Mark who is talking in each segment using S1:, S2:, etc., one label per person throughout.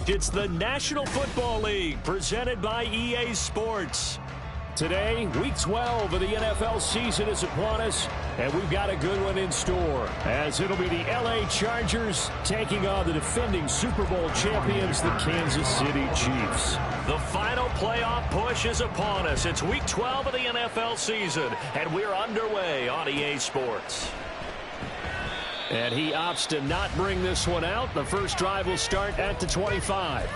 S1: It's the National Football League presented by EA Sports. Today, Week 12 of the NFL season is upon us, and we've got a good one in store, as it'll be the LA Chargers taking on the defending Super Bowl champions, the Kansas City Chiefs. The final playoff push is upon us. It's Week 12 of the NFL season, and we're underway on EA Sports. And he opts to not bring this one out. The first drive will start at the 25.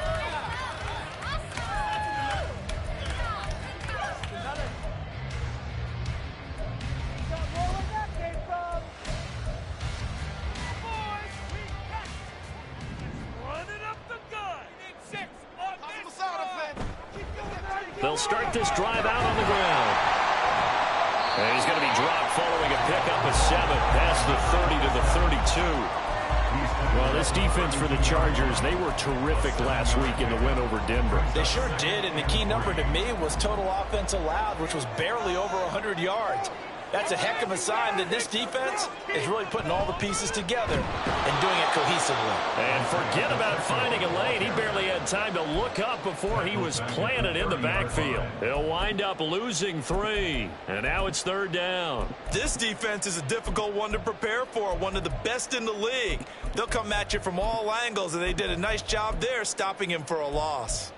S1: They'll start this drive out on the ground. And he's going to be dropped following a pickup of 7 past the 30 to the 32. Well, this defense for the Chargers, they were terrific last week in the win over Denver.
S2: They sure did, and the key number to me was total offense allowed, which was barely over 100 yards. That's a heck of a sign that this defense is really putting all the pieces together and doing it cohesively.
S1: And forget about finding a lane. He barely had time to look up before he was planted in the backfield. He'll wind up losing 3, and now it's third down.
S2: This defense is a difficult one to prepare for, one of the best in the league. They'll come at you from all angles, and they did a nice job there stopping him for a loss.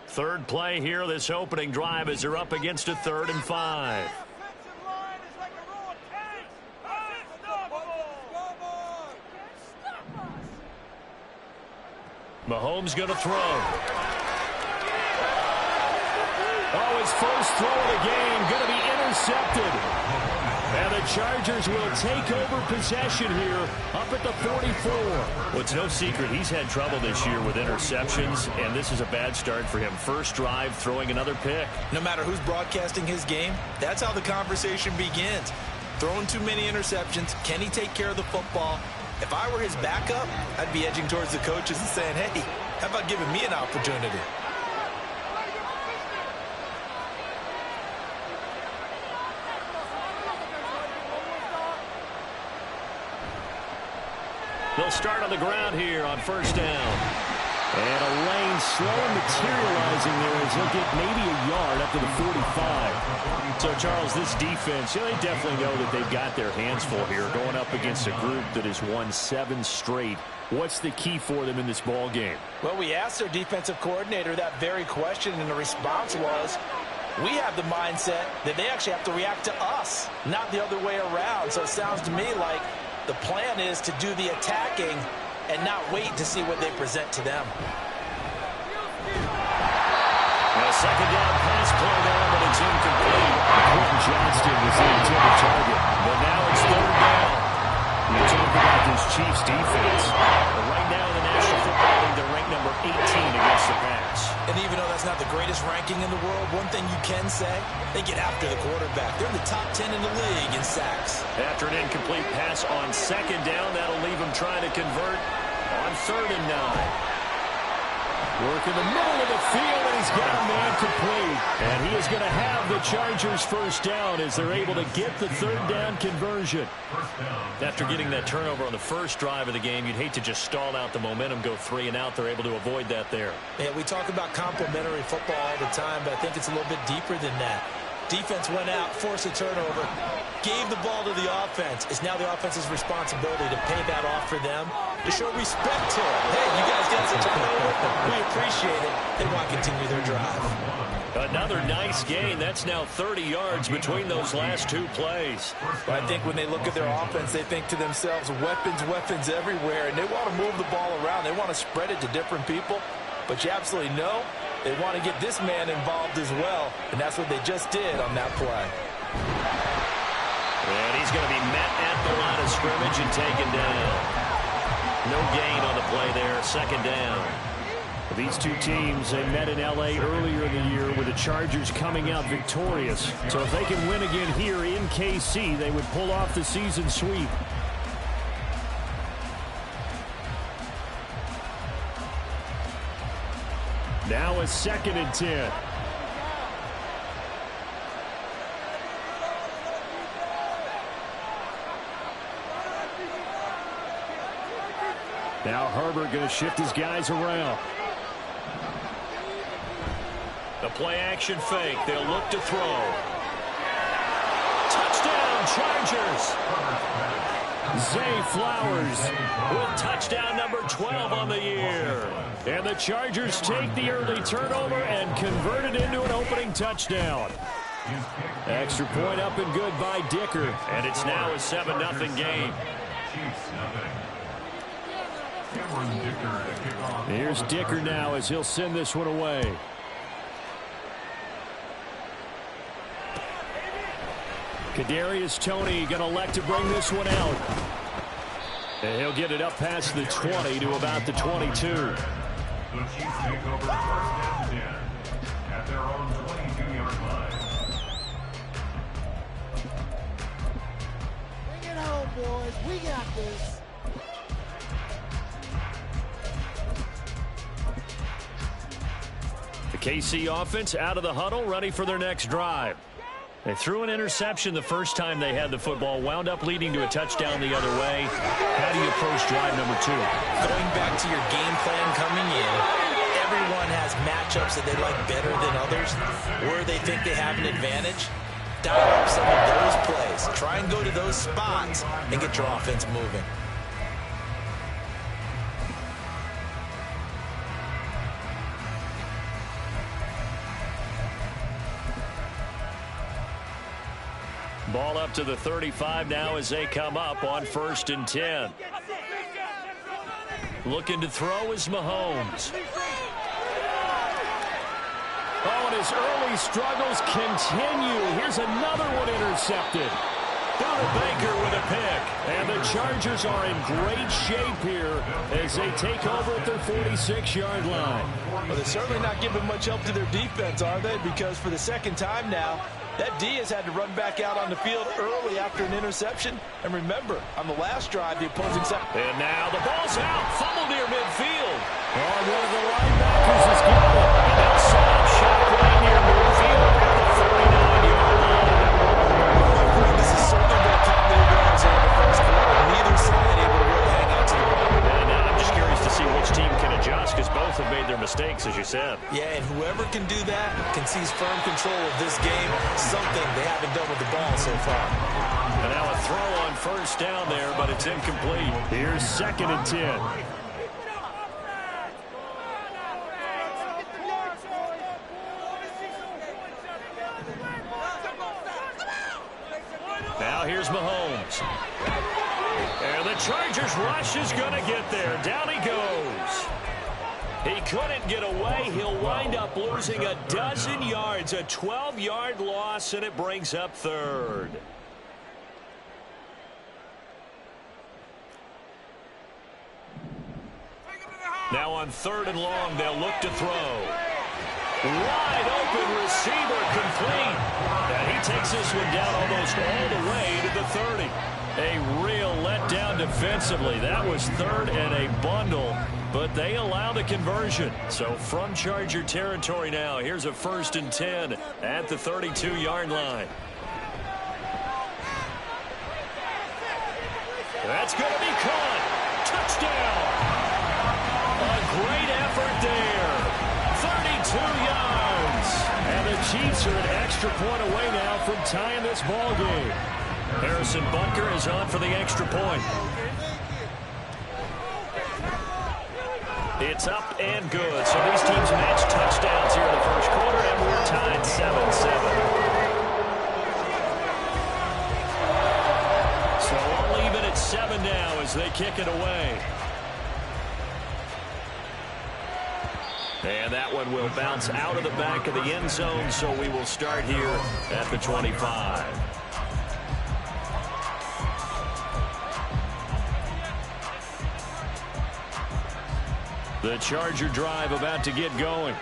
S1: Third play here, this opening drive, as they're up against a 3rd and 5. Mahomes going to throw. Oh, his first throw of the game going to be intercepted. And the Chargers will take over possession here up at the 44. Well, it's no secret he's had trouble this year with interceptions, and this is a bad start for him. First drive, throwing another pick.
S2: No matter who's broadcasting his game, that's how the conversation begins. Throwing too many interceptions, can he take care of the football? If I were his backup, I'd be edging towards the coaches and saying, hey, how about giving me an opportunity?
S1: They'll start on the ground here on first down. And a lane slow materializing there as he'll get maybe a yard up to the 45. So, Charles, this defense, they definitely know that they've got their hands full here going up against a group that has won 7 straight. What's the key for them in this ball game?
S2: Well, we asked their defensive coordinator that very question, and the response was, we have the mindset that they actually have to react to us, not the other way around. So it sounds to me like the plan is to do the attacking and not wait to see what they present to them.
S1: A second down pass play there, but it's incomplete. Quentin Johnston was the intended target. But now it's third down. You talk about this Chiefs defense. But right now in the National Football League, they're ranked number 18 against the pass.
S2: And even though that's not the greatest ranking in the world, one thing you can say, they get after the quarterback. They're in the top 10 in the league in sacks.
S1: After an incomplete pass on second down, that'll leave him trying to convert on 3rd and 9. Work in the middle of the field, and he's got a man complete. And he is going to have the Chargers first down as they're able to get the 3rd down conversion. After getting that turnover on the first drive of the game, you'd hate to just stall out the momentum, go 3 and out. They're able to avoid that there.
S2: Yeah, we talk about complementary football all the time, but I think it's a little bit deeper than that. Defense went out, forced a turnover, gave the ball to the offense. It's now the offense's responsibility to pay that off for them, to show respect to it. Hey, you guys got us a turnover. We appreciate it. They want to continue their drive.
S1: Another nice gain. That's now 30 yards between those last 2 plays.
S2: But I think when they look at their offense, they think to themselves, weapons everywhere, and they want to move the ball around. They want to spread it to different people. But you absolutely know they want to get this man involved as well, and that's what they just did on that play.
S1: And he's going to be met at the line of scrimmage and taken down. No gain on the play there, 2nd down. These two teams, they met in L.A. earlier in the year with the Chargers coming out victorious. So if they can win again here in KC, they would pull off the season sweep. Now a 2nd and 10. Now Herbert going to shift his guys around. The play action fake. They'll look to throw. Touchdown, Chargers. Zay Flowers with touchdown number 12 on the year. And the Chargers take the early turnover and convert it into an opening touchdown. Extra point up and good by Dicker. And it's now a 7-0 game. Here's Dicker now as he'll send this one away. Kadarius Toney going to elect to bring this one out. And he'll get it up past the 20 to about the 22.
S3: The Chiefs take over first and 10 at their own 22-yard line.
S4: Bring it home, boys. We got this.
S1: The KC offense out of the huddle, ready for their next drive. They threw an interception the first time they had the football, wound up leading to a touchdown the other way. How do you approach drive number 2?
S2: Going back to your game plan coming in, everyone has matchups that they like better than others, where they think they have an advantage. Dial up some of those plays. Try and go to those spots and get your offense moving.
S1: Ball up to the 35 now as they come up on 1st and 10. Looking to throw is Mahomes. Oh, and his early struggles continue. Here's another one intercepted. Buda Baker with a pick. And the Chargers are in great shape here as they take over at their 46-yard line.
S2: Well, they're certainly not giving much help to their defense, are they? Because for the second time now, that D has had to run back out on the field early after an interception. And remember, on the last drive, the opposing side.
S1: And now the ball's out. Fumble near midfield. Oh, one of the linebackers is got it. And they'll set up shop right near midfield at the 49-yard line.
S2: This is certainly going to come their ways in the first quarter. Neither side able to really hang on to the ball.
S1: And I'm just curious to see which team can adjust because both have made their mistakes, as you said.
S2: Yeah, and whoever can do that can seize firm control of this game, something they haven't done with the ball so far.
S1: And now a throw on 1st down there, but it's incomplete. Here's 2nd and 10. Now here's Mahomes. And the Chargers rush is going to get there. Down he goes. He couldn't get away. He'll wind up losing a dozen yards, a 12-yard loss, and it brings up 3rd. Now on 3rd and long, they'll look to throw. Wide open receiver complete. And he takes this one down almost all the way to the 30. A real letdown defensively. That was 3rd and a bundle, but they allow the conversion. So from Charger territory now, here's a 1st and 10 at the 32-yard line. That's going to be caught. Touchdown. A great effort there. 32 yards. And the Chiefs are an extra point away now from tying this ball game. Harrison Butker is on for the extra point. It's up and good. So these teams match touchdowns here in the first quarter, and we're tied 7-7. So all even at 7 now as they kick it away. And that one will bounce out of the back of the end zone, so we will start here at the 25. The Charger drive about to get going.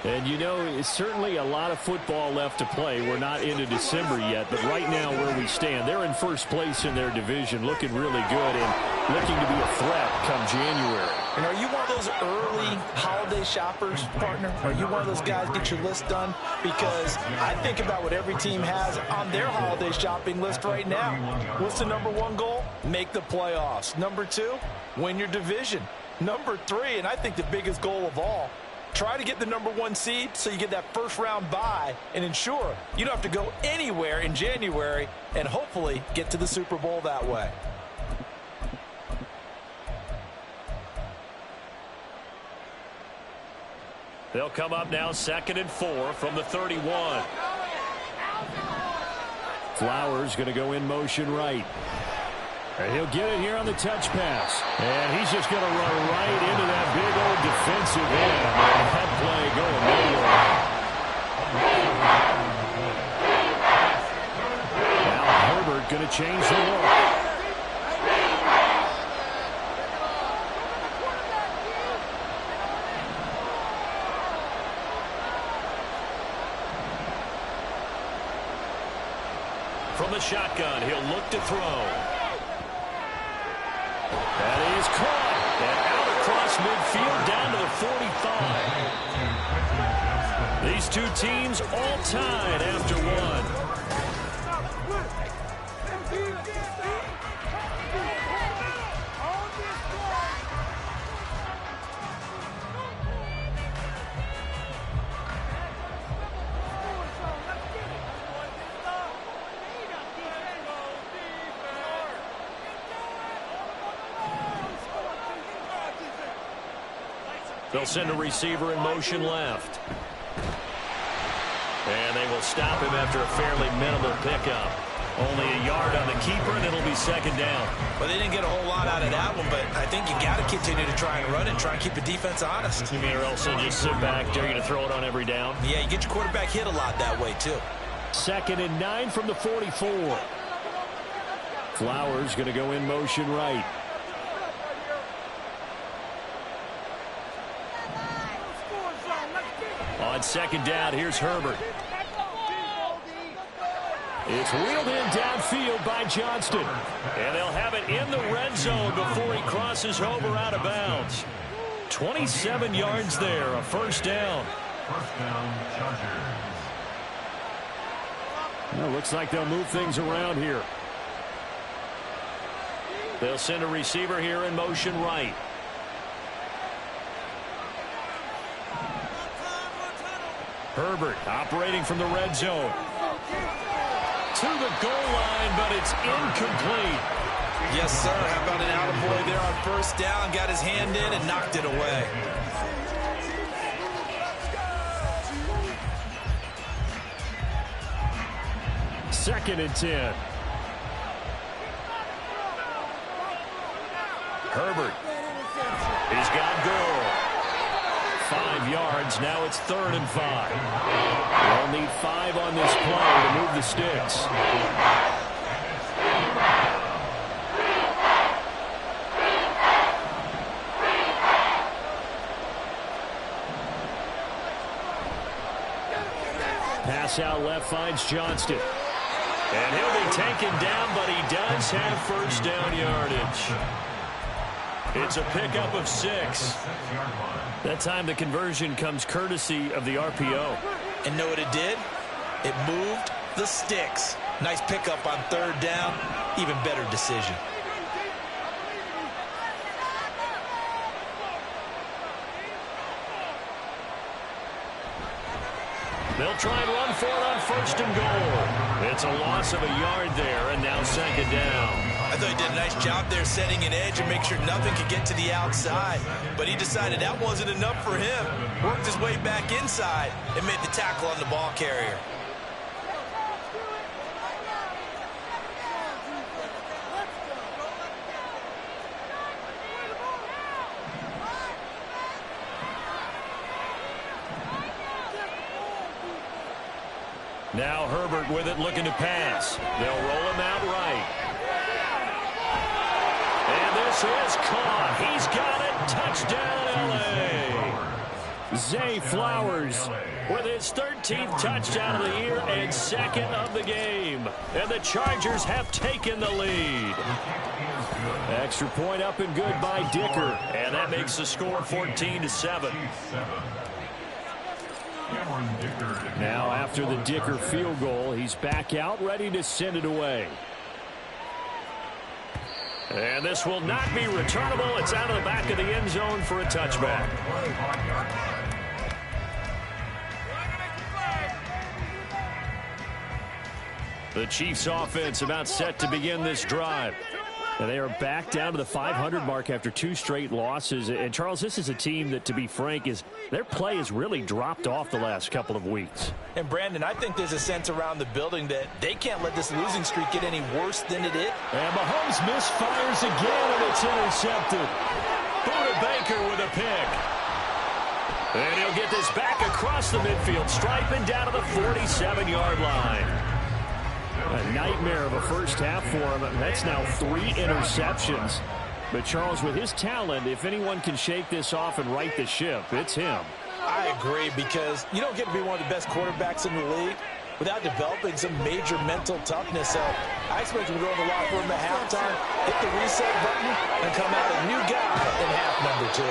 S1: And you know, it's certainly a lot of football left to play. We're not into December yet, but right now where we stand, they're in first place in their division, looking really good and looking to be a threat come January.
S2: And are you one of those early holiday shoppers, partner? Are you one of those guys get your list done? Because I think about what every team has on their holiday shopping list right now. What's the #1 goal? Make the playoffs. #2, Win your division. Number 3, and I think the biggest goal of all, try to get the number 1 seed so you get that first round bye and ensure you don't have to go anywhere in January and hopefully get to the Super Bowl that way.
S1: They'll come up now 2nd and 4 from the 31. Flowers going to go in motion right. And he'll get it here on the touch pass. And he's just going to run right into that big old defensive end. And that play going nowhere. Now Herbert going to change the look. From the shotgun, he'll look to throw. That is caught. And out across midfield down to the 45. These two teams all tied after one. They'll send a receiver in motion left. And they will stop him after a fairly minimal pickup. Only a yard on the keeper, and it'll be 2nd down.
S2: Well, they didn't get a whole lot out of that one, but I think you got to continue to try and run it and try and keep the defense honest.
S1: You mean, or else they'll just sit back, dare you to throw it on every down?
S2: Yeah, you get your quarterback hit a lot that way, too.
S1: 2nd and 9 from the 44. Flowers going to go in motion right. On 2nd down, here's Herbert. It's wheeled in downfield by Johnston. And they'll have it in the red zone before he crosses over out of bounds. 27 yards there, a 1st down.
S3: First down, Chargers.
S1: Well, looks like they'll move things around here. They'll send a receiver here in motion right. Herbert operating from the red zone. To the goal line, but it's incomplete.
S2: Yes, sir. How about an attaboy there on 1st down? Got his hand in and knocked it away.
S1: Second and 10. Herbert. He's got goal. 5 yards. Now it's 3rd and 5. They'll need 5 on this play to move the sticks. Pass out left finds Johnston. And he'll be taken down, but he does have 1st down yardage. It's a pickup of 6. That time the conversion comes courtesy of the RPO.
S2: And know what it did? It moved the sticks. Nice pickup on 3rd down. Even better decision.
S1: They'll try and run for it on 1st and goal. It's a loss of a yard there, and now 2nd down.
S2: I thought he did a nice job there setting an edge and make sure nothing could get to the outside. But he decided that wasn't enough for him. Worked his way back inside and made the tackle on the ball carrier.
S1: Now Herbert with it, looking to pass. They'll roll him out right. And this is caught. He's got it. Touchdown, L.A. Zay Flowers with his 13th touchdown of the year and 2nd of the game. And the Chargers have taken the lead. Extra point up and good by Dicker. And that makes the score 14-7. Now after the Dicker field goal, he's back out ready to send it away. And this will not be returnable. It's out of the back of the end zone for a touchback. The Chiefs offense about set to begin this drive. And they are back down to the 500 mark after 2 straight losses. And, Charles, this is a team that, to be frank, their play has really dropped off the last couple of weeks.
S2: And, Brandon, I think there's a sense around the building that they can't let this losing streak get any worse than it is.
S1: And Mahomes misfires again, and it's intercepted. Budda Baker with a pick. And he'll get this back across the midfield stripe and down to the 47-yard line. A nightmare of a first half for him. That's now 3 interceptions. But, Charles, with his talent, if anyone can shake this off and right the ship, it's him.
S2: I agree, because you don't get to be one of the best quarterbacks in the league without developing some major mental toughness. So I expect him to go in the locker room at halftime, hit the reset button, and come out a new guy in half number 2.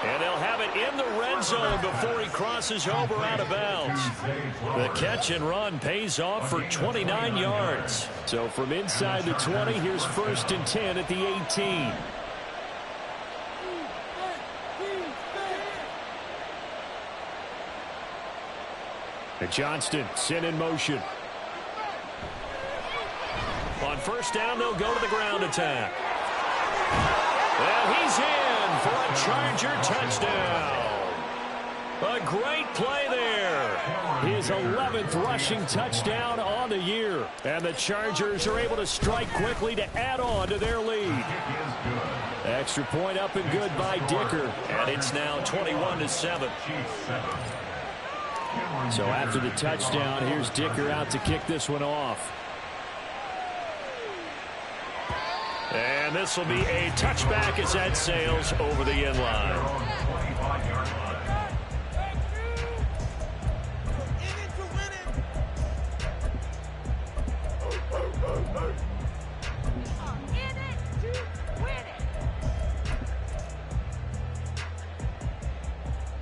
S1: And they'll have it in the red zone before he crosses over out of bounds. The catch and run pays off for 29 yards. So from inside the 20, here's 1st and 10 at the 18. And Johnston sent in motion. On 1st down, they'll go to the ground attack. And he's in for a Charger touchdown. A great play there. His 11th rushing touchdown on the year. And the Chargers are able to strike quickly to add on to their lead. Extra point up and good by Dicker. And it's now 21-7. So after the touchdown, here's Dicker out to kick this one off. And this will be a touchback as that sails over the end line.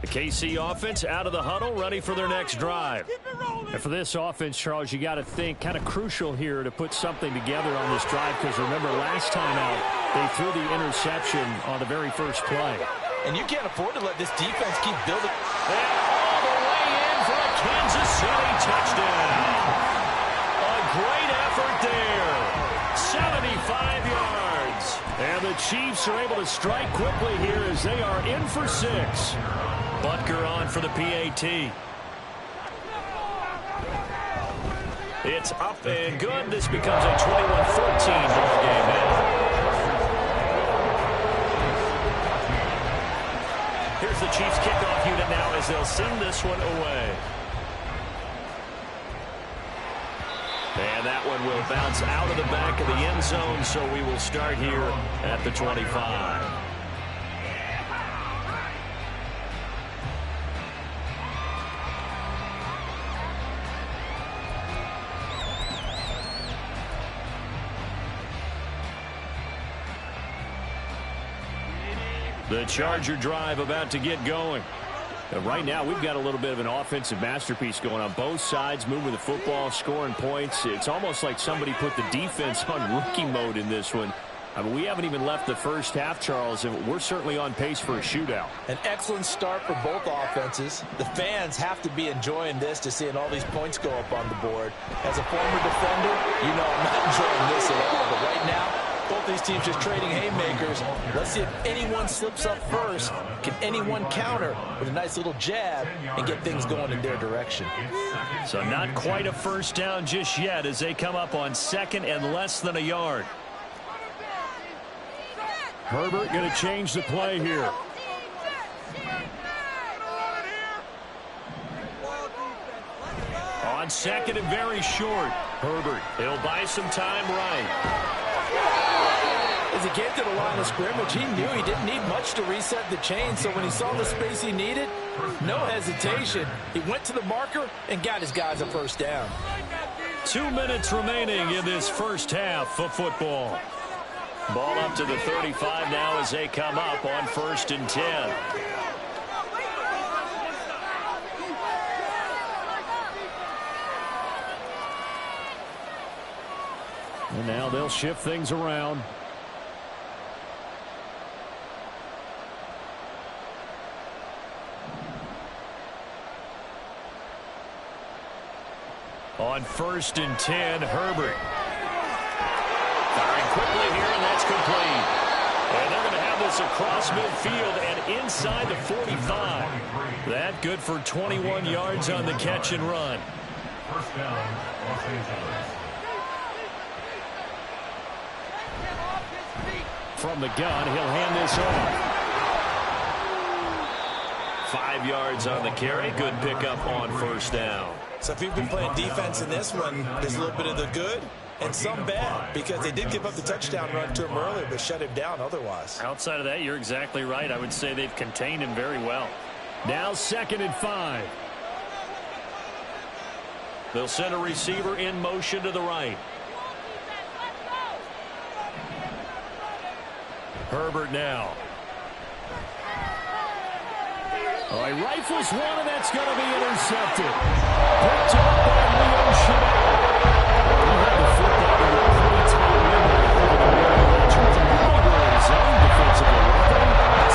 S1: The KC offense out of the huddle, ready for their next drive. And for this offense, Charles, you got to think kind of crucial here to put something together on this drive, because remember, last time out, they threw the interception on the very first play.
S2: And you can't afford to let this defense keep building.
S1: And all the way in for a Kansas City touchdown. A great effort there. 75 yards. And the Chiefs are able to strike quickly here as they are in for 6. Butker on for the PAT. It's up and good. This becomes a 21-14 ball game now. Here's the Chiefs kickoff unit now as they'll send this one away. And that one will bounce out of the back of the end zone, so we will start here at the 25. The Charger drive about to get going. And right now, we've got a little bit of an offensive masterpiece going on. Both sides moving the football, scoring points. It's almost like somebody put the defense on rookie mode in this one. I mean, we haven't even left the first half, Charles, and we're certainly on pace for a shootout.
S2: An excellent start for both offenses. The fans have to be enjoying this, to seeing all these points go up on the board. As a former defender, you know I'm not enjoying this at all. But right now, both these teams just trading haymakers. Let's see if anyone slips up first. Can anyone counter with a nice little jab and get things going in their direction?
S1: So not quite a first down just yet as they come up on 2nd and less than a yard. Herbert going to change the play here. On 2nd and very short. Herbert, he'll buy some time right.
S2: As he came to the line of scrimmage, he knew he didn't need much to reset the chain, so when he saw the space he needed, no hesitation. He went to the marker and got his guys a first down.
S1: 2 minutes remaining in this first half of football. Ball up to the 35 now as they come up on 1st and 10. And now they'll shift things around. On 1st and 10, Herbert. Firing quickly here, and that's complete. And they're going to have this across midfield and inside the 45. That good for 21 yards on the catch and run.
S3: First down, Los Angeles.
S1: From the gun, he'll hand this off. 5 yards on the carry. Good pickup on 1st down.
S2: So if you've been playing defense in this one, there's a little bit of the good and some bad, because they did give up the touchdown run to him earlier, but shut him down otherwise.
S5: Outside of that, you're exactly right. I would say they've contained him very well.
S1: Now 2nd and 5. They'll send a receiver in motion to the right. Herbert now. Oh, he rifles one, and that's going to be intercepted. Picked up by Leo Chenal. He had the football in a pretty tight window. In terms of monitoring his own defensively weapon,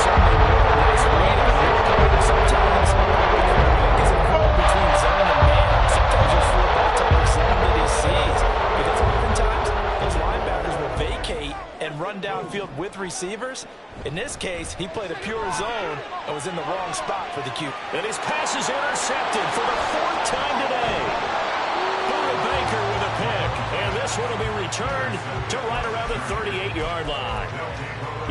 S2: Certainly a nice read on here. Sometimes is involved between zone and man. Sometimes you'll flip that type of zone that he sees, because oftentimes those linebackers will vacate and run downfield with receivers. In this case, he played a pure zone and was in the wrong spot for the Q.
S1: and his pass is intercepted for the 4th time today. Buda Baker with a pick, and this one will be returned to right around the 38-yard line.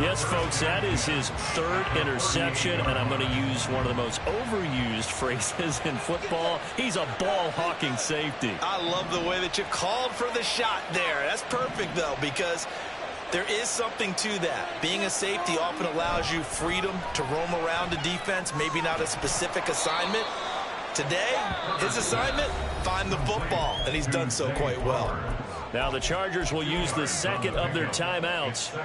S1: Yes, folks, that is his 3rd interception, and I'm going to use one of the most overused phrases in football. He's a ball-hawking safety.
S2: I love the way that you called for the shot there. That's perfect, though, because there is something to that. Being a safety often allows you freedom to roam around a defense, maybe not a specific assignment. Today, his assignment, find the football, and he's done so quite well.
S1: Now the Chargers will use the 2nd of their timeouts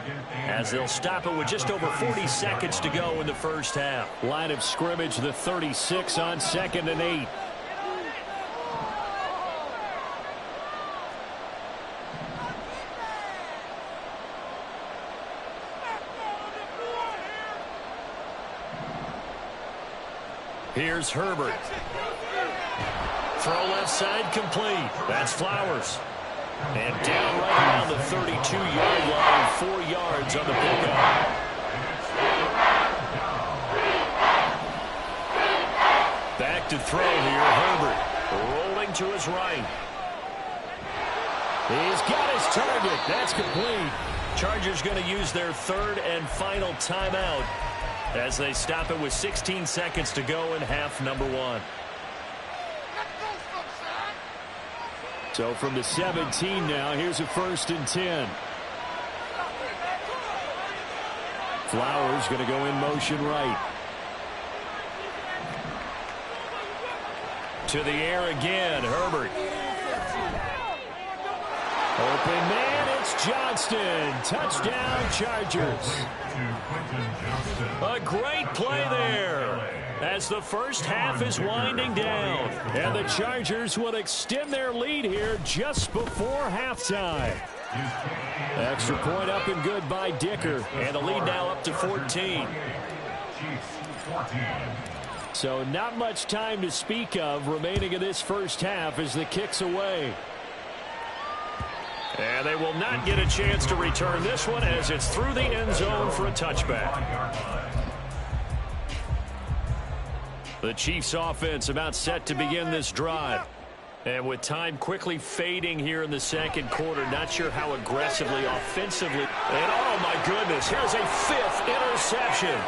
S1: as they'll stop it with just over 40 seconds to go in the 1st half. Line of scrimmage, the 36 on 2nd and 8. Here's Herbert. Throw left side complete. That's Flowers. And down right around the 32-yard line, 4 yards on the pickup. Back to throw here, Herbert. Rolling to his right. He's got his target. That's complete. Chargers going to use their 3rd and final timeout as they stop it with 16 seconds to go in half number 1. So from the 17 now, here's a 1st and 10. Flowers going to go in motion right. To the air again, Herbert. Open man, it's Johnston. Touchdown, Chargers. A great play there as the 1st half is winding down. And the Chargers will extend their lead here just before halftime. Extra point up and good by Dicker. And the lead now up to 14. So not much time to speak of remaining in this 1st half as the kick's away. And they will not get a chance to return this one as it's through the end zone for a touchback. The Chiefs offense about set to begin this drive. And with time quickly fading here in the 2nd quarter, not sure how aggressively, offensively. And oh my goodness, here's a 5th interception.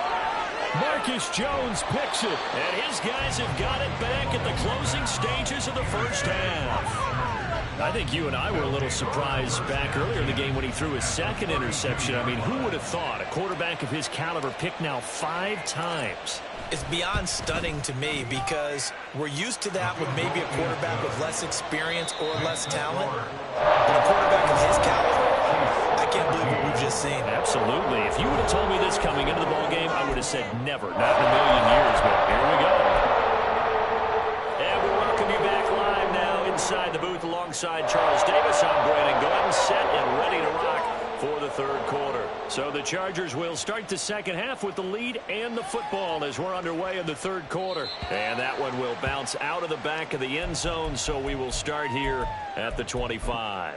S1: Marcus Jones picks it. And his guys have got it back at the closing stages of the 1st half. I think you and I were a little surprised back earlier in the game when he threw his 2nd interception. I mean, who would have thought a quarterback of his caliber picked now 5 times?
S2: It's beyond stunning to me, because we're used to that with maybe a quarterback with less experience or less talent. But a quarterback of his caliber, I can't believe what we've just seen.
S1: Absolutely. If you would have told me this coming into the ballgame, I would have said never, not in a million years, but here we go. And we welcome you back live now inside the booth alongside Charles Davis. I'm Brandon Glenn, set and ready to rock for the third quarter. So the Chargers will start the second half with the lead and the football as we're underway in the third quarter. And that one will bounce out of the back of the end zone, so we will start here at the 25.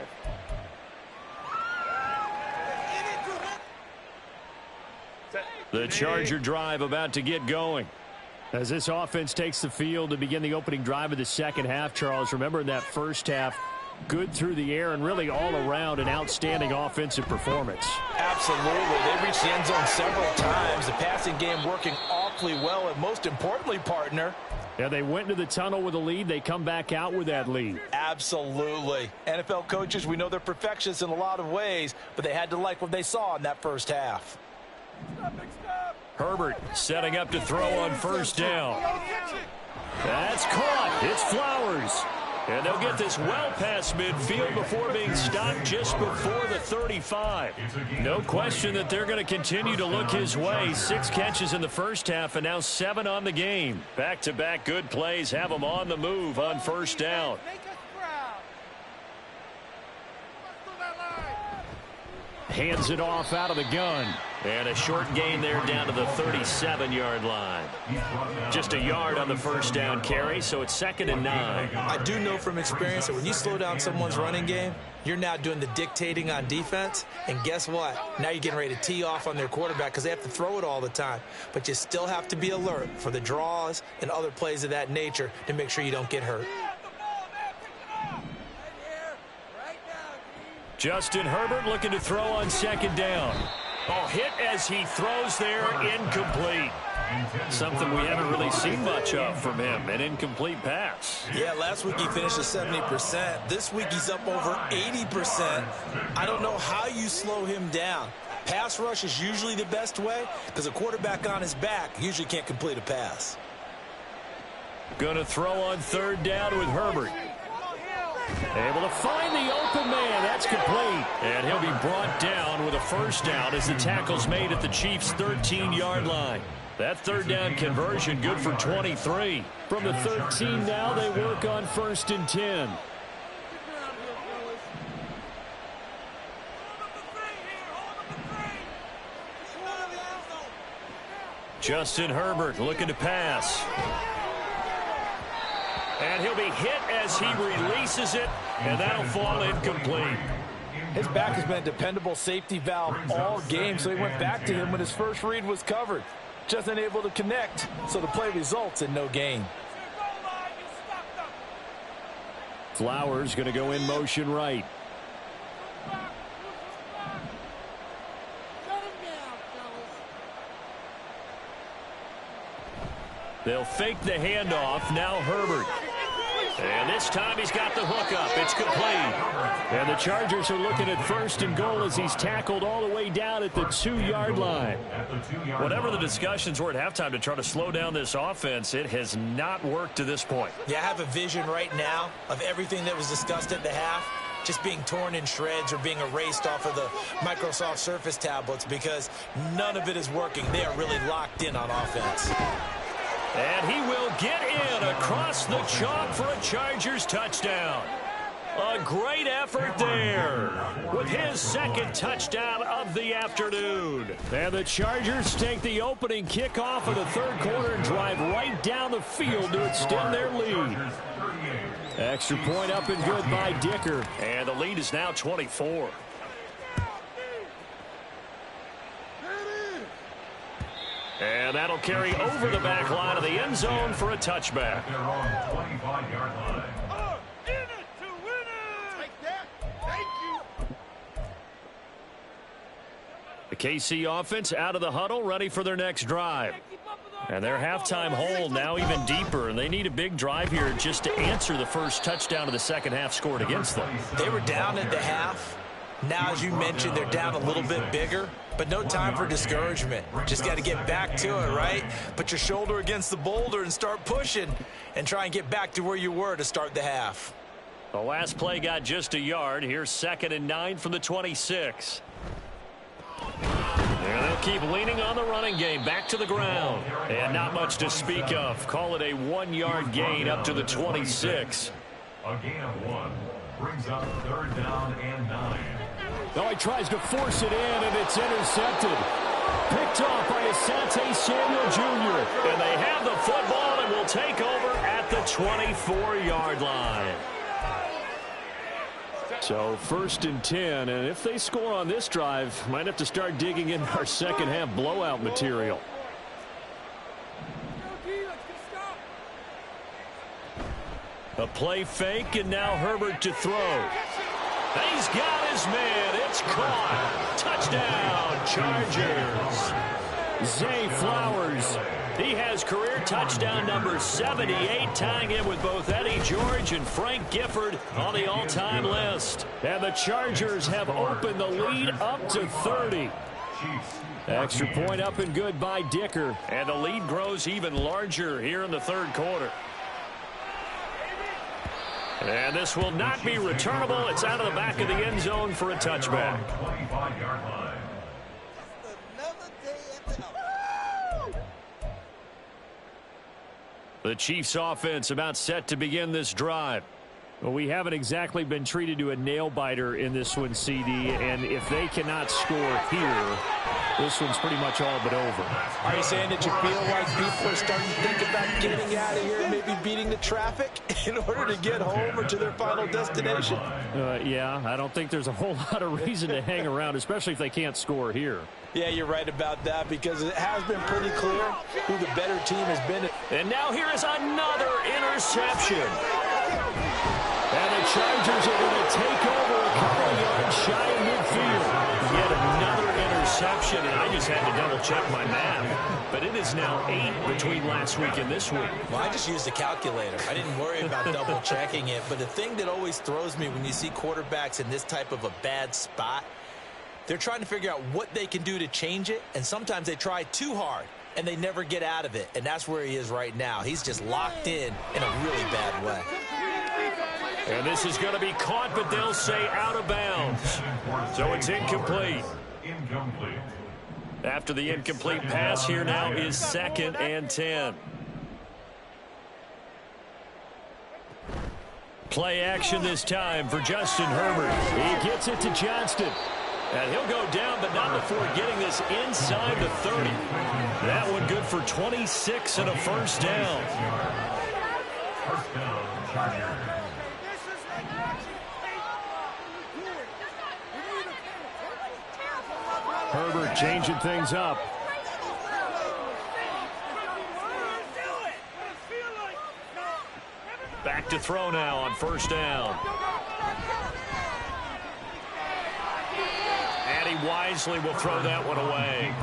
S1: The Charger drive about to get going. As this offense takes the field to begin the opening drive of the second half, Charles, remember in that first half, good through the air and really all around an outstanding offensive performance.
S2: Absolutely. They reached the end zone several times. The passing game working awfully well, and most importantly, partner,
S1: yeah, they went into the tunnel with a lead. They come back out with that lead.
S2: Absolutely. NFL coaches, we know they're perfectionists in a lot of ways, but they had to like what they saw in that first half.
S1: Herbert setting up to throw on first down. That's caught. It's Flowers. And they'll get this well past midfield before being stopped just before the 35. No question that they're going to continue to look his way. 6 catches in the first half and now 7 on the game. Back-to-back good plays have him on the move on first down. Hands it off out of the gun. And a short gain there down to the 37-yard line. Just a yard on the first down carry, so it's 2nd and 9.
S2: I do know from experience that when you slow down someone's running game, you're now doing the dictating on defense. And guess what? Now you're getting ready to tee off on their quarterback because they have to throw it all the time. But you still have to be alert for the draws and other plays of that nature to make sure you don't get hurt.
S1: Justin Herbert looking to throw on 2nd down. Oh, hit as he throws there, incomplete. Something we haven't really seen much of from him, an incomplete pass.
S2: Yeah, last week he finished at 70%. This week he's up over 80%. I don't know how you slow him down. Pass rush is usually the best way because a quarterback on his back usually can't complete a pass.
S1: Going to throw on 3rd down with Herbert. Able to find the open man. That's complete. And he'll be brought down with a first down as the tackle's made at the Chiefs' 13-yard line. That 3rd down conversion good for 23. From the 13 now, they work on 1st and 10. Justin Herbert looking to pass. And he'll be hit as he releases it, and that'll fall incomplete.
S2: His back has been a dependable safety valve all game, so he went back to him when his first read was covered. Just unable to connect, so the play results in no gain.
S1: Flowers going to go in motion right. They'll fake the handoff. Now Herbert. And this time he's got the hook up. It's complete. And the Chargers are looking at 1st and goal as he's tackled all the way down at the 2-yard line. Whatever the discussions were at halftime to try to slow down this offense, it has not worked to this point.
S2: Yeah, I have a vision right now of everything that was discussed at the half just being torn in shreds or being erased off of the Microsoft Surface tablets because none of it is working. They are really locked in on offense.
S1: And he will get in across the chalk for a Chargers touchdown. A great effort there with his 2nd touchdown of the afternoon. And the Chargers take the opening kickoff of the 3rd quarter and drive right down the field to extend their lead. Extra point up and good by Dicker. And the lead is now 24. And that'll carry over the back line of the end zone for a touchback.
S3: They're on the 25-yard line.
S1: The KC offense out of the huddle, ready for their next drive. And their halftime hole now even deeper, and they need a big drive here just to answer the first touchdown of the second half scored against them.
S2: They were down at the half. Now, as you mentioned, they're down a little bit bigger, but no time for discouragement. Just got to get back to it, right? Put your shoulder against the boulder and start pushing and try and get back to where you were to start the half.
S1: The last play got just a yard. Here's 2nd and 9 from the 26. And they'll keep leaning on the running game back to the ground. And not much to speak of. Call it a 1-yard gain up to the 26.
S3: A gain of 1 brings up 3rd down and 9.
S1: Oh, he tries to force it in, and it's intercepted. Picked off by Asante Samuel Jr.
S5: And they have the football and will take over at the 24-yard line.
S1: So 1st and 10, and if they score on this drive, might have to start digging in our second half blowout material. A play fake, and now Herbert to throw. And he's got his man. It's caught. Touchdown, Chargers. Zay Flowers. He has career touchdown number 78, tying him with both Eddie George and Frank Gifford on the all-time list. And the Chargers have opened the lead up to 30. Extra point up and good by Dicker.
S5: And the lead grows even larger here in the 3rd quarter. And this will not be returnable. It's out of the back of the end zone for a touchback. The Chiefs offense about set to begin this drive. Well, we haven't exactly been treated to a nail-biter in this one, CD, and if they cannot score here, this one's pretty much all but over.
S2: Are you saying that you feel like people are starting to think about getting out of here, maybe beating the traffic in order to get home or to their final destination?
S1: Yeah, I don't think there's a whole lot of reason to hang around, especially if they can't score here.
S2: Yeah, you're right about that, because it has been pretty clear who the better team has been.
S1: And now here is another interception. And the Chargers are going to take over a couple of yards shy of midfield. Yet another interception, and I just had to double-check my math. But it is now 8 between last week and this week.
S2: Well, I just used a calculator. I didn't worry about double-checking it. But the thing that always throws me when you see quarterbacks in this type of a bad spot, they're trying to figure out what they can do to change it, and sometimes they try too hard, and they never get out of it. And that's where he is right now. He's just locked in a really bad way.
S1: And this is going to be caught, but they'll say out of bounds. So it's incomplete. After the incomplete pass, here now is 2nd and 10. Play action this time for Justin Herbert. He gets it to Johnston. And he'll go down, but not before getting this inside the 30. That one good for 26 and a first down.
S3: First down, Chargers.
S1: Herbert changing things up. Back to throw now on first down. And he wisely will throw that one away.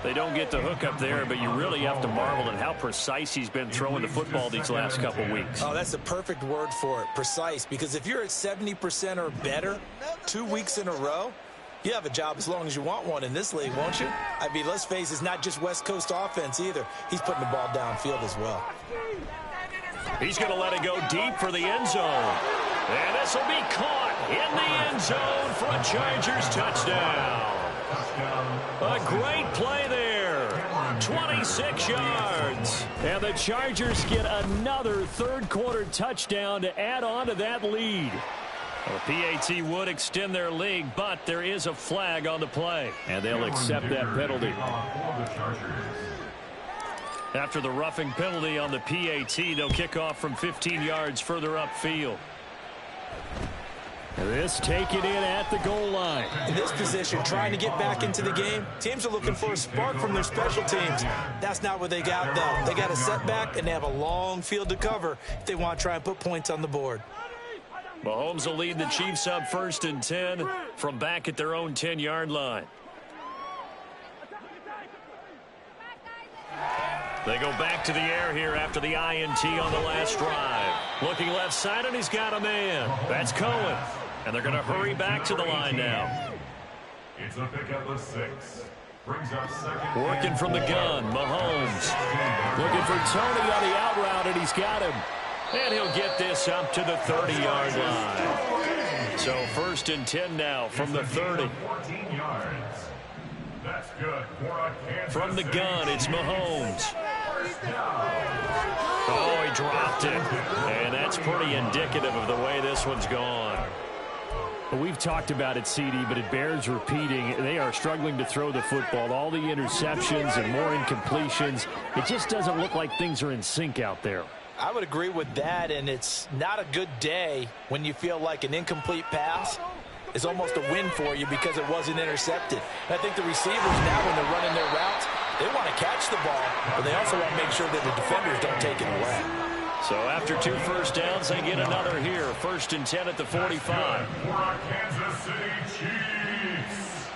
S1: They don't get the hook up there, but you really have to marvel at how precise he's been throwing the football these last couple weeks.
S2: Oh, that's the perfect word for it, precise, because if you're at 70% or better 2 weeks in a row, you have a job as long as you want one in this league, won't you? I mean, let's face it, it's not just West Coast offense either. He's putting the ball downfield as well.
S1: He's going to let it go deep for the end zone. And this will be caught in the end zone for a Chargers touchdown. A great play there. 26 yards. And the Chargers get another third-quarter touchdown to add on to that lead. Well, PAT would extend their lead, but there is a flag on the play. And they'll accept that penalty. After the roughing penalty on the PAT, they'll kick off from 15 yards further upfield. This taken in at the goal line.
S2: In this position, trying to get back into the game, teams are looking for a spark from their special teams. That's not what they got, though. They got a setback, and they have a long field to cover if they want to try and put points on the board.
S1: Mahomes will lead the Chiefs up 1st and 10 from back at their own 10-yard line. They go back to the air here after the INT on the last drive. Looking left side, and he's got a man. That's Cohen. And they're going to hurry back to the line now.
S3: It's a pick at the 6. Brings up 2nd.
S1: Working from the gun, Mahomes. Looking for Tony on the out route, and he's got him. And he'll get this up to the 30-yard line. So 1st and 10 now from the 30.
S3: 14 yards. That's good for a Kansas
S1: From the gun, it's Mahomes.
S3: down.
S1: Oh, he dropped it. And that's pretty indicative of the way this one's gone.
S5: We've talked about it, CD, but it bears repeating. They are struggling to throw the football. All the interceptions and more incompletions. It just doesn't look like things are in sync out there.
S2: I would agree with that, and it's not a good day when you feel like an incomplete pass is almost a win for you because it wasn't intercepted. And I think the receivers now, when they're running their routes, they want to catch the ball, but they also want to make sure that the defenders don't take it away.
S5: So after 2 first downs, they get another here. 1st and 10 at the 45.
S3: Kansas City Chiefs.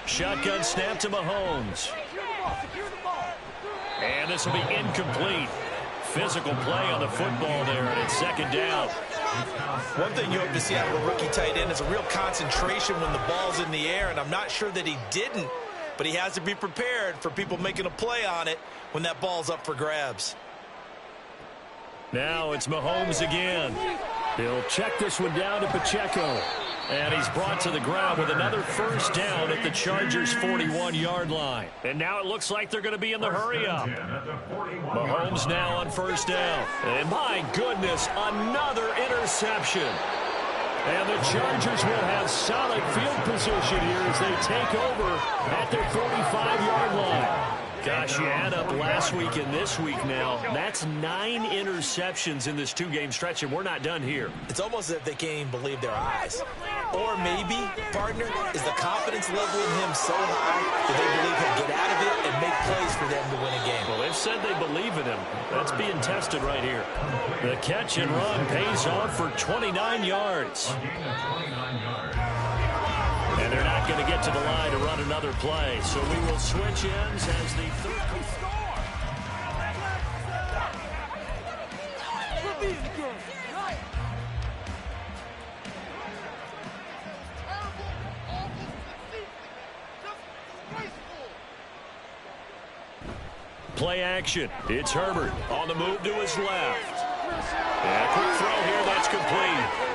S5: Shotgun snap to Mahomes. And this will be incomplete. Physical play on the football there, and it's 2nd down.
S2: One thing you hope to see out of a rookie tight end is a real concentration when the ball's in the air, and I'm not sure that he didn't, but he has to be prepared for people making a play on it when that ball's up for grabs.
S5: Now it's Mahomes again. He'll check this one down to Pacheco. And he's brought to the ground with another 1st down at the Chargers' 41-yard line. And now it looks like they're going to be in the hurry-up. Mahomes now on 1st down. And my goodness, another interception. And the Chargers will have solid field position here as they take over at their 45-yard line. Gosh, you add up last week and this week now. That's 9 interceptions in this 2-game stretch, and we're not done here.
S2: It's almost as if they can't even believe their eyes. Or maybe, partner, is the confidence level in him so high that they believe he'll get out of it and make plays for them to win a game.
S5: Well, they've said they believe in him. That's being tested right here. The catch and run pays off for 29 yards. And they're not going to get to the line to run another play. So we will switch ends as the 3rd. Play action. It's Herbert on the move to his left. And a quick throw here. That's complete.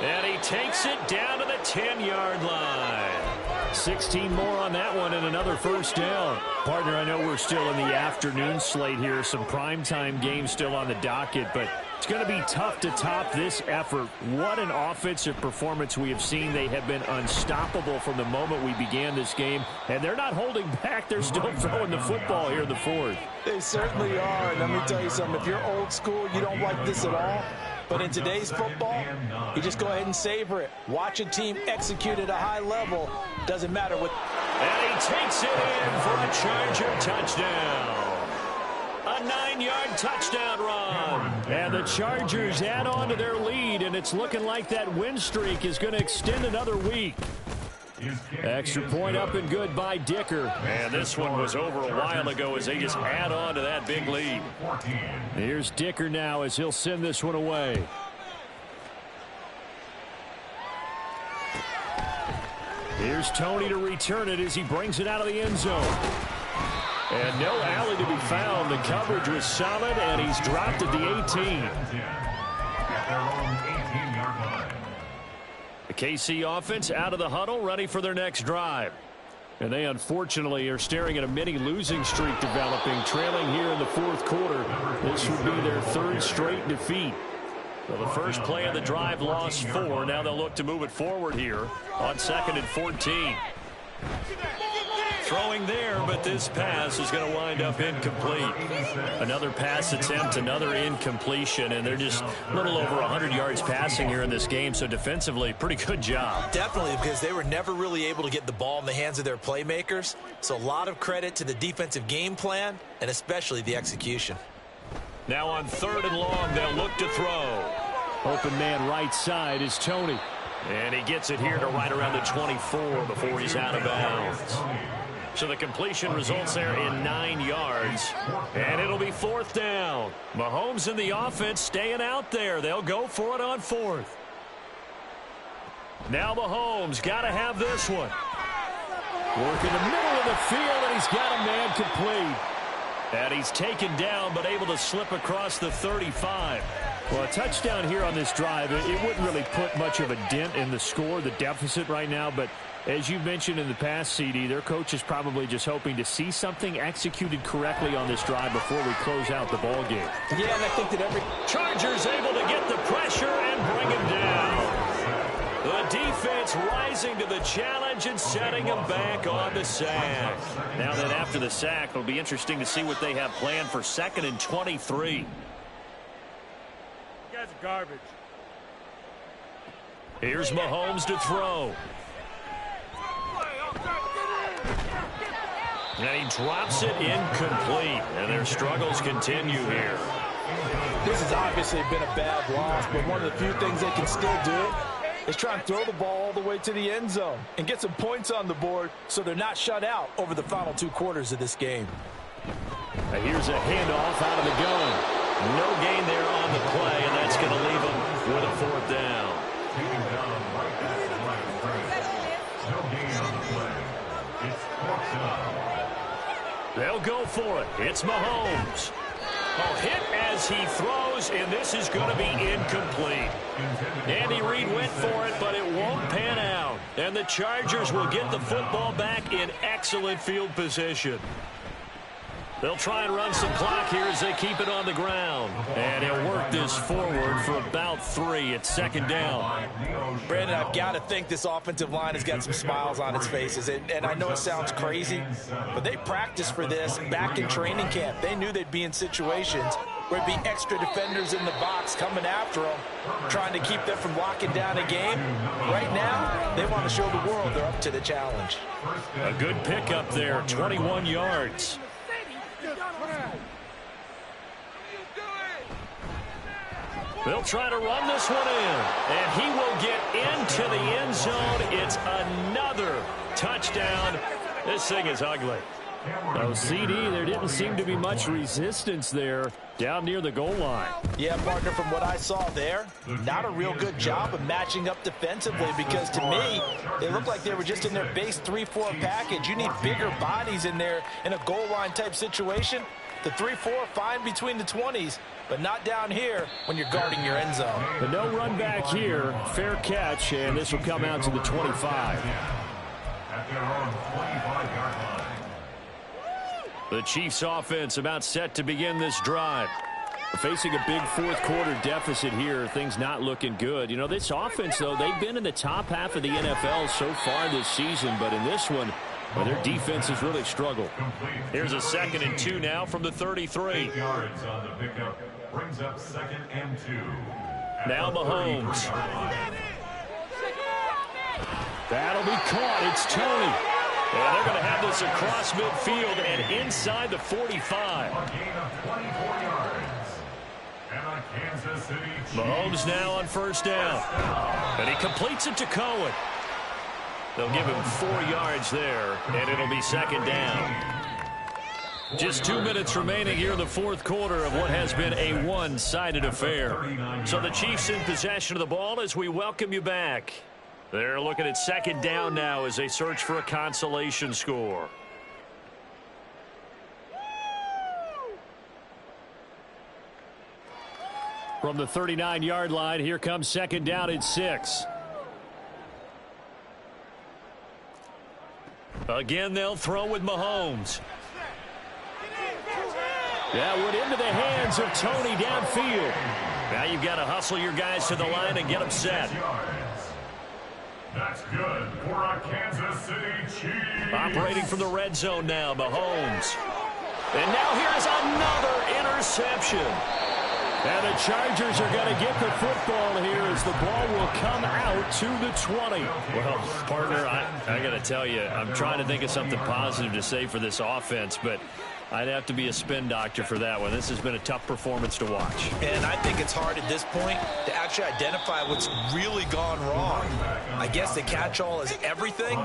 S5: And he takes it down to the 10-yard line. 16 more on that one and another 1st down. Partner, I know we're still in the afternoon slate here. Some primetime games still on the docket, but it's going to be tough to top this effort. What an offensive performance we have seen. They have been unstoppable from the moment we began this game, and they're not holding back. They're still throwing the football here in the 4th.
S2: They certainly are. And let me tell you something. If you're old school, you don't like this at all. But in today's football, you just go ahead and savor it. Watch a team execute at a high level. Doesn't matter what.
S5: And he takes it in for a Charger touchdown. A 9-yard touchdown run. And the Chargers add on to their lead, and it's looking like that win streak is going to extend another week. Extra point up and good by Dicker. And this one was over a while ago as they just add on to that big lead. Here's Dicker now as he'll send this one away. Here's Tony to return it as he brings it out of the end zone. And no alley to be found. The coverage was solid, and he's dropped at the 18. The KC offense out of the huddle, ready for their next drive. And they unfortunately are staring at a mini losing streak developing, trailing here in the 4th quarter. This would be their 3rd straight defeat. Well, the first play of the drive lost 4. Now they'll look to move it forward here on 2nd and 14. Throwing there, but this pass is going to wind up incomplete. Another pass attempt, another incompletion, and they're just a little over 100 yards passing here in this game, so defensively, pretty good job.
S2: Definitely, because they were never really able to get the ball in the hands of their playmakers, so a lot of credit to the defensive game plan, and especially the execution.
S5: Now on 3rd and long, they'll look to throw. Open man right side is Tony. And he gets it here to right around the 24 before he's out of bounds. So the completion results there in 9 yards. And it'll be 4th down. Mahomes and the offense staying out there. They'll go for it on 4th. Now Mahomes got to have this one. Work in the middle of the field, and he's got a man complete. And he's taken down, but able to slip across the 35. Well, a touchdown here on this drive, it wouldn't really put much of a dent in the score, the deficit right now, but as you mentioned in the past, CD, their coach is probably just hoping to see something executed correctly on this drive before we close out the ball game.
S2: Yeah, and I think that every
S5: Chargers able to get the pressure and bring him down.
S1: The defense rising to the challenge and setting them back on the sack.
S5: Now then, after the sack, it'll be interesting to see what they have planned for 2nd and 23.
S6: You guys are garbage.
S1: Here's Mahomes to throw. And he drops it incomplete. And their struggles continue here.
S2: This has obviously been a bad loss, but one of the few things they can still do is try and throw the ball all the way to the end zone and get some points on the board so they're not shut out over the final 2 quarters of this game.
S1: Here's a handoff out of the gun. No gain there on the play, and that's going to leave them with a 4th down.
S3: Taken down right at the line of scrimmage. No gain on the play. It's 4th down.
S1: They'll go for it. It's Mahomes. Oh, hit as he throws, and this is going to be incomplete. Andy Reid went for it, but it won't pan out. And the Chargers will get the football back in excellent field position. They'll try and run some clock here as they keep it on the ground. And he'll work this forward for about 3 at 2nd down.
S2: Brandon, I've got to think this offensive line has got some smiles on its faces. And I know it sounds crazy, but they practiced for this back in training camp. They knew they'd be in situations where there'd be extra defenders in the box coming after them, trying to keep them from locking down a game. Right now, they want to show the world they're up to the challenge.
S1: A good pickup there, 21 yards. They'll try to run this one in, and he will get into the end zone. It's another touchdown. This thing is ugly.
S5: No, CD, there didn't seem to be much resistance there down near the goal line.
S2: Yeah, partner, from what I saw there, not a real good job of matching up defensively because to me, they looked like they were just in their base 3-4 package. You need bigger bodies in there in a goal line type situation. The 3-4, fine between the 20s, but not down here when you're guarding your end zone.
S5: But no run back here. Fair catch, and this will come out to the 25.
S3: At their own 25-yard line.
S1: The Chiefs offense about set to begin this drive.
S5: Facing a big 4th quarter deficit here, things not looking good. You know, this offense, though, they've been in the top half of the NFL so far this season, but in this one, well, their defense has really struggled.
S1: Here's a 2nd and 2 now from the 33.
S3: 8 yards on the pickup brings up 2nd and 2.
S1: Now Mahomes.
S5: That'll be caught. It's Tony.
S1: And they're going to have this across midfield and inside the 45.
S3: A gain of 24 yards. And a Kansas City Chiefs.
S1: Mahomes now on 1st down. And he completes it to Cohen. They'll give him 4 yards there, and it'll be 2nd down. Just 2 minutes remaining here in the 4th quarter of what has been a one-sided affair. So the Chiefs in possession of the ball as we welcome you back. They're looking at 2nd down now as they search for a consolation score.
S5: From the 39-yard line, here comes 2nd down at 6.
S1: Again, they'll throw with Mahomes.
S5: That went into the hands of Tony downfield.
S1: Now you've got to hustle your guys to the line and get them set.
S3: That's good for a Kansas City Chiefs.
S1: Operating from the red zone now, Mahomes. And now here's another interception.
S5: And the Chargers are going to get the football here as the ball will come out to the 20.
S1: Well, partner, I got to tell you, I'm trying to think of something positive to say for this offense, but I'd have to be a spin doctor for that one. This has been a tough performance to watch.
S2: And I think it's hard at this point to actually identify what's really gone wrong. I guess the catch-all is everything.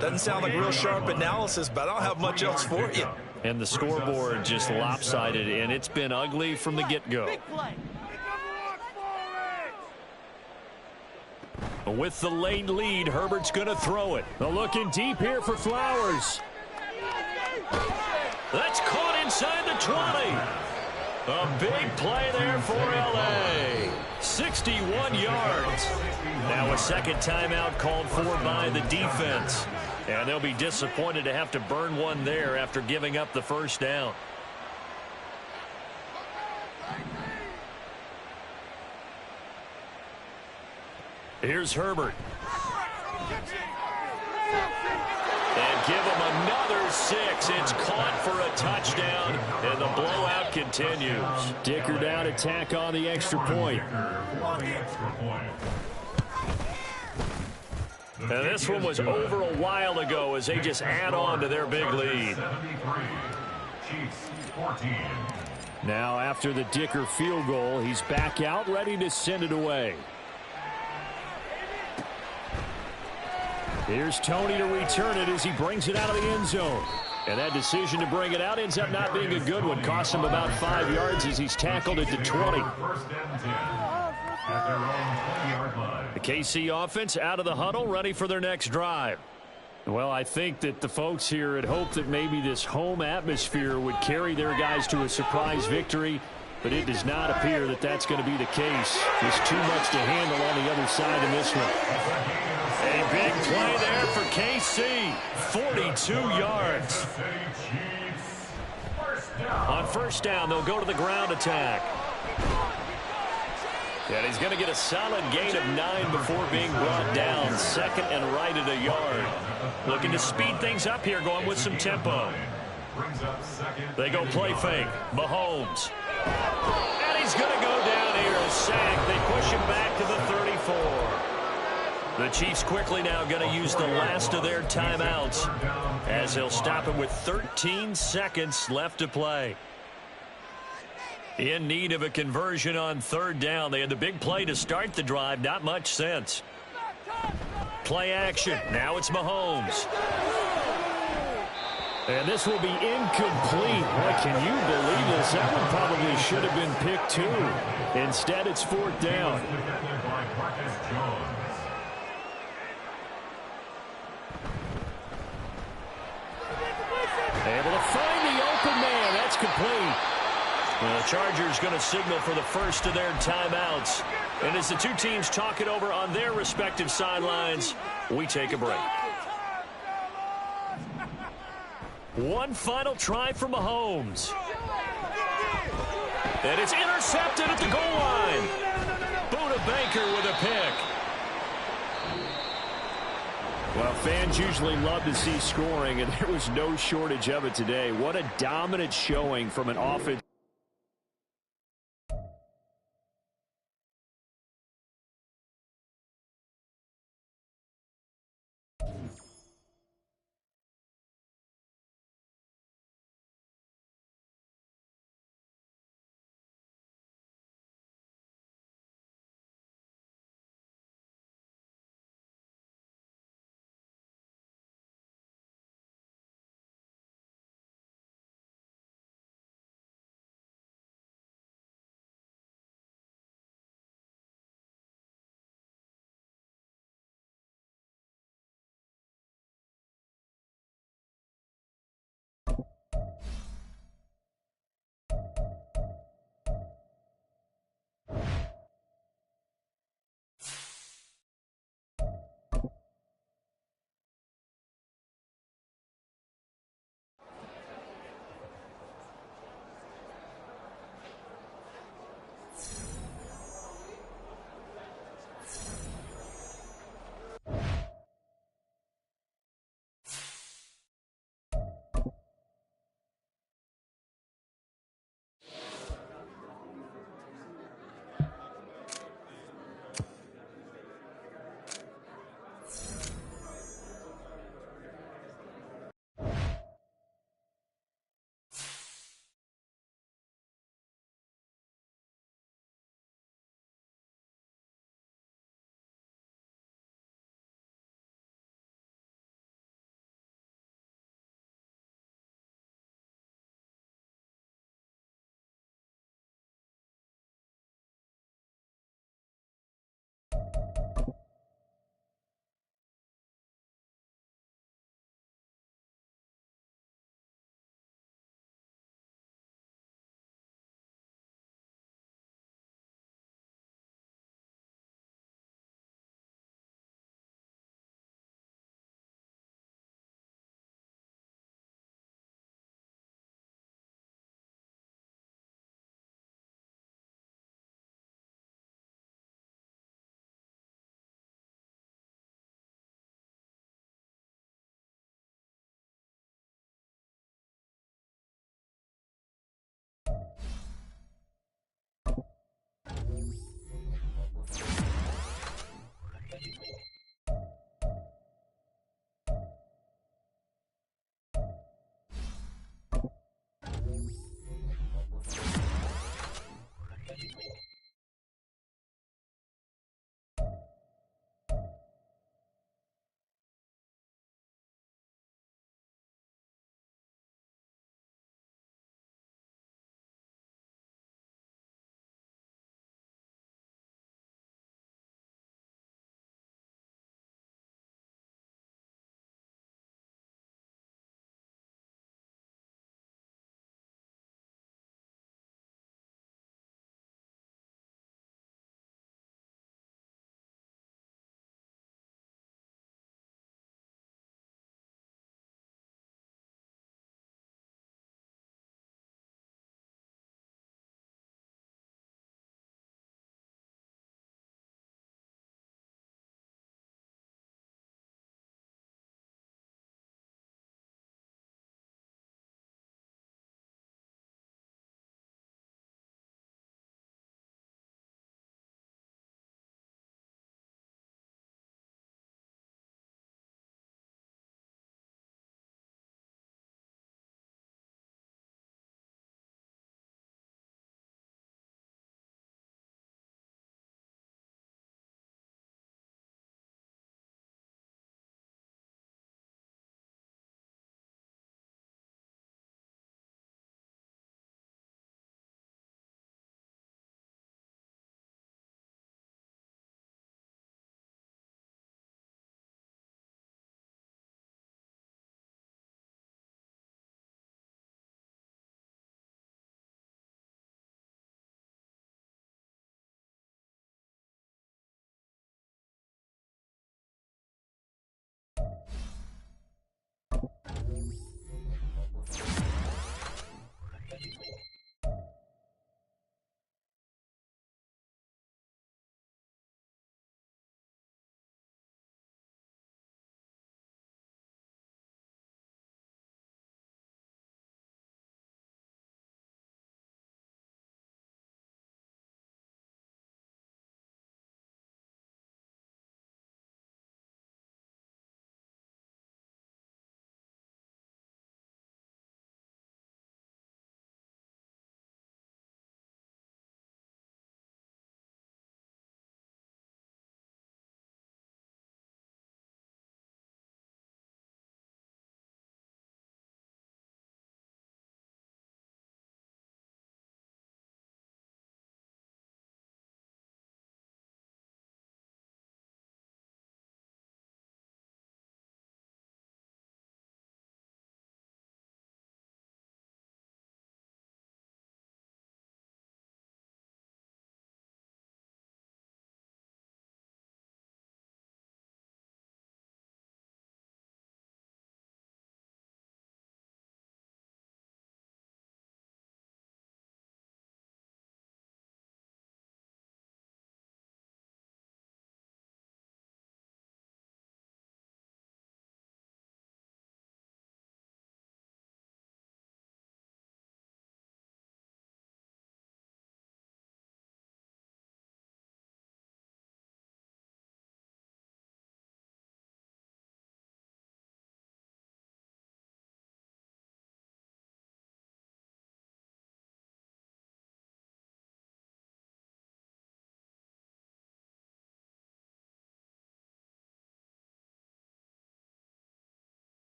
S2: Doesn't sound like real sharp analysis, but I don't have much else for you.
S1: And the scoreboard just lopsided, and it's been ugly from the get-go.
S5: With the late lead, Herbert's going to throw it. They're looking deep here for Flowers.
S1: That's caught inside the 20. A big play there for L.A. 61 yards. Now a 2nd timeout called for by the defense. And they'll be disappointed to have to burn one there after giving up the 1st down. Here's Herbert. And give him another 6. It's caught for a touchdown, and the blowout continues.
S5: Dicker down to tack on the extra point.
S1: And this one was over a while ago as they just add on to their big lead.
S5: Now after the Dicker field goal, he's back out ready to send it away. Here's Tony to return it as he brings it out of the end zone. And that decision to bring it out ends up not being a good one. Costs him about 5 yards as he's tackled it to 20. The KC offense out of the huddle, ready for their next drive. Well, I think that the folks here had hoped that maybe this home atmosphere would carry their guys to a surprise victory, but it does not appear that that's going to be the case. There's too much to handle on the other side in this one.
S1: A big play there for KC. 42 yards. On first down, they'll go to the ground attack. And he's going to get a solid gain of 9 before being brought down. Second and right at a yard. Looking to speed things up here, going with some tempo. They go play fake. Mahomes. And he's going to go down here. A sack. They push him back to the 34. The Chiefs quickly now going to use the last of their timeouts as they'll stop it with 13 seconds left to play. In need of a conversion on third down. They had the big play to start the drive. Not much sense. Play action. Now it's Mahomes.
S5: And this will be incomplete. Boy, can you believe this? That one probably should have been picked too. Instead, it's fourth down.
S1: Able to find the open man. That's complete. Well, the Chargers going to signal for the first of their timeouts. And as the two teams talk it over on their respective sidelines, we take a break. One final try for Mahomes. And it's intercepted at the goal line. Buda Baker with a pick.
S5: Well, fans usually love to see scoring, and there was no shortage of it today. What a dominant showing from an offense